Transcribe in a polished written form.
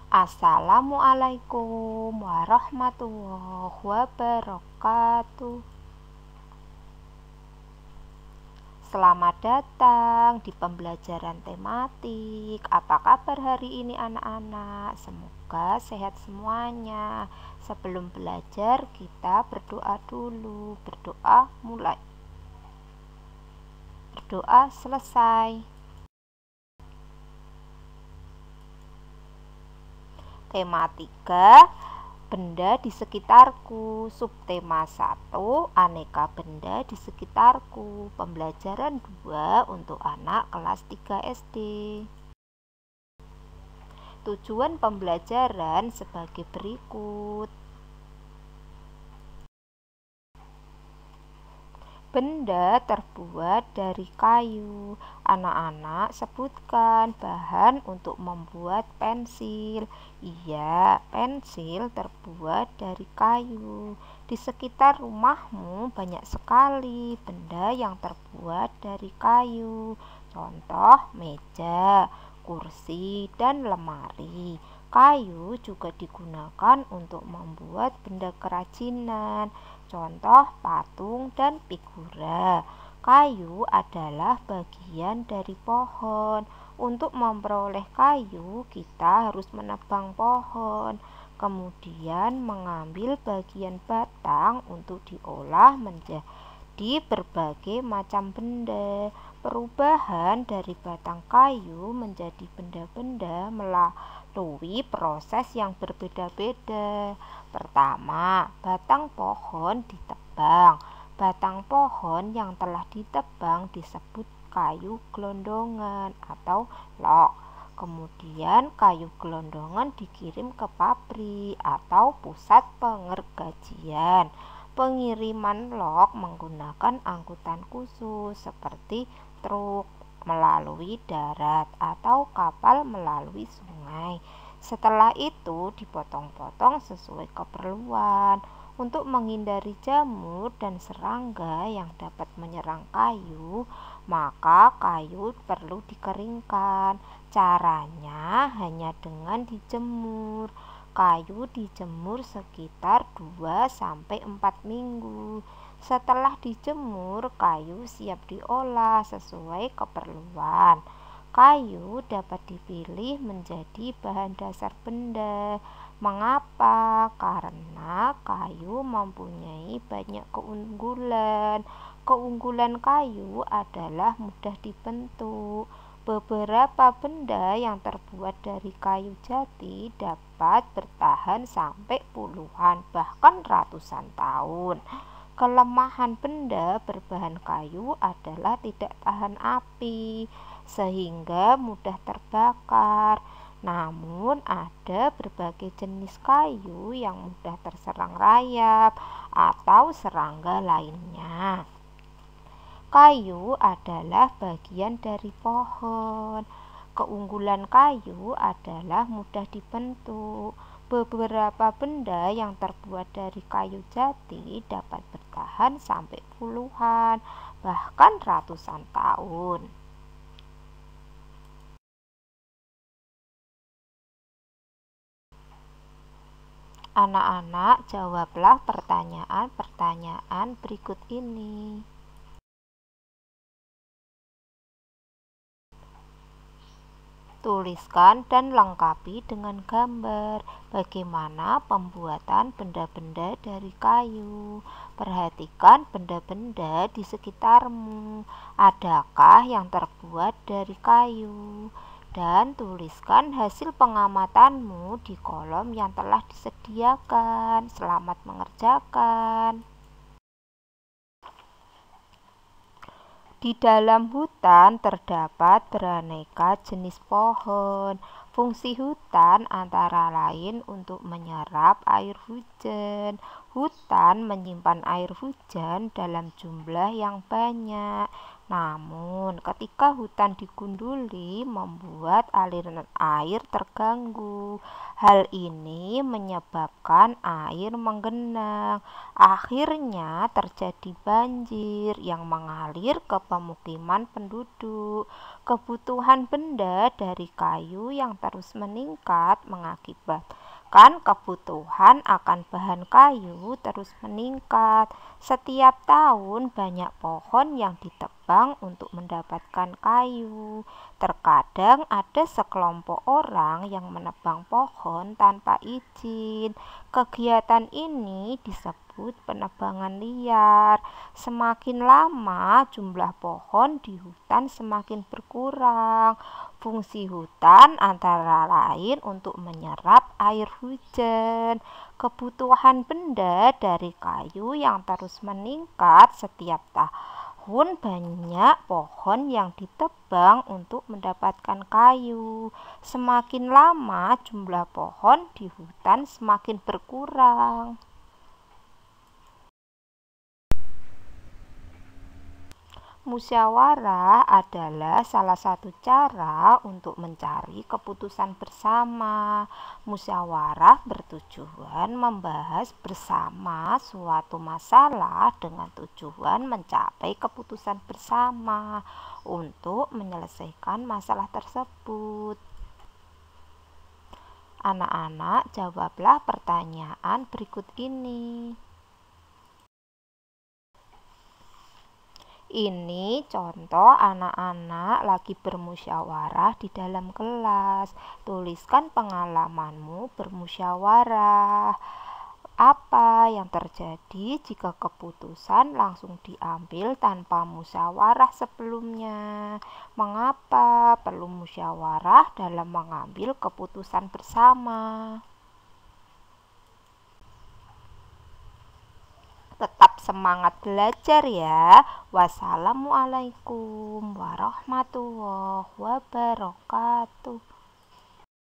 Assalamualaikum warahmatullahi wabarakatuh. Selamat datang di pembelajaran tematik. Apa kabar hari ini anak-anak? Semoga sehat semuanya. Sebelum belajar kita berdoa dulu. Berdoa mulai. Berdoa selesai. Tema 3, benda di sekitarku. Subtema 1, aneka benda di sekitarku. Pembelajaran 2 untuk anak kelas 3 SD. Tujuan pembelajaran sebagai berikut. Benda terbuat dari kayu. Anak-anak sebutkan bahan untuk membuat pensil. Iya, pensil terbuat dari kayu. Di sekitar rumahmu banyak sekali benda yang terbuat dari kayu. Contoh meja, kursi, dan lemari. Kayu juga digunakan untuk membuat benda kerajinan. Contoh patung dan figura. Kayu adalah bagian dari pohon. Untuk memperoleh kayu, kita harus menebang pohon, kemudian mengambil bagian batang untuk diolah menjadi berbagai macam benda. Perubahan dari batang kayu menjadi benda-benda melalui proses yang berbeda-beda. Pertama, batang pohon ditebang. Batang pohon yang telah ditebang disebut kayu gelondongan atau log. Kemudian kayu gelondongan dikirim ke pabrik atau pusat pengergajian. Pengiriman log menggunakan angkutan khusus seperti truk melalui darat atau kapal melalui sungai. Setelah itu dipotong-potong sesuai keperluan. Untuk menghindari jamur dan serangga yang dapat menyerang kayu, maka kayu perlu dikeringkan. Caranya hanya dengan dijemur. Kayu dijemur sekitar 2-4 minggu. Setelah dijemur, kayu siap diolah sesuai keperluan. Kayu dapat dipilih menjadi bahan dasar benda. Mengapa? Karena kayu mempunyai banyak keunggulan. Keunggulan kayu adalah mudah dibentuk. Beberapa benda yang terbuat dari kayu jati dapat bertahan sampai puluhan bahkan ratusan tahun. Kelemahan benda berbahan kayu adalah tidak tahan api, sehingga mudah terbakar. Namun ada berbagai jenis kayu yang mudah terserang rayap atau serangga lainnya. Kayu adalah bagian dari pohon. Keunggulan kayu adalah mudah dibentuk. Beberapa benda yang terbuat dari kayu jati dapat bertahan sampai puluhan, bahkan ratusan tahun. Anak-anak, jawablah pertanyaan-pertanyaan berikut ini. Tuliskan dan lengkapi dengan gambar bagaimana pembuatan benda-benda dari kayu. Perhatikan benda-benda di sekitarmu. Adakah yang terbuat dari kayu? Dan tuliskan hasil pengamatanmu di kolom yang telah disediakan. Selamat mengerjakan. Di dalam hutan terdapat beraneka jenis pohon. Fungsi hutan antara lain untuk menyerap air hujan. Hutan menyimpan air hujan dalam jumlah yang banyak. Namun, ketika hutan digunduli membuat aliran air terganggu. Hal ini menyebabkan air menggenang. Akhirnya terjadi banjir yang mengalir ke pemukiman penduduk. Kebutuhan benda dari kayu yang terus meningkat mengakibatkan kebutuhan akan bahan kayu terus meningkat. Setiap tahun banyak pohon yang ditebang untuk mendapatkan kayu. Terkadang ada sekelompok orang yang menebang pohon tanpa izin. Kegiatan ini disebut penebangan liar. Semakin lama jumlah pohon di hutan semakin berkurang. Fungsi hutan antara lain untuk menyerap air hujan. Kebutuhan benda dari kayu yang terus meningkat setiap tahun. Banyak pohon yang ditebang untuk mendapatkan kayu. Semakin lama jumlah pohon di hutan semakin berkurang. Musyawarah adalah salah satu cara untuk mencari keputusan bersama. Musyawarah bertujuan membahas bersama suatu masalah dengan tujuan mencapai keputusan bersama untuk menyelesaikan masalah tersebut. Anak-anak, jawablah pertanyaan berikut ini. Ini contoh anak-anak lagi bermusyawarah di dalam kelas. Tuliskan pengalamanmu bermusyawarah. Apa yang terjadi jika keputusan langsung diambil tanpa musyawarah sebelumnya? Mengapa perlu musyawarah dalam mengambil keputusan bersama? Tetap semangat belajar ya. Wassalamualaikum warahmatullahi wabarakatuh.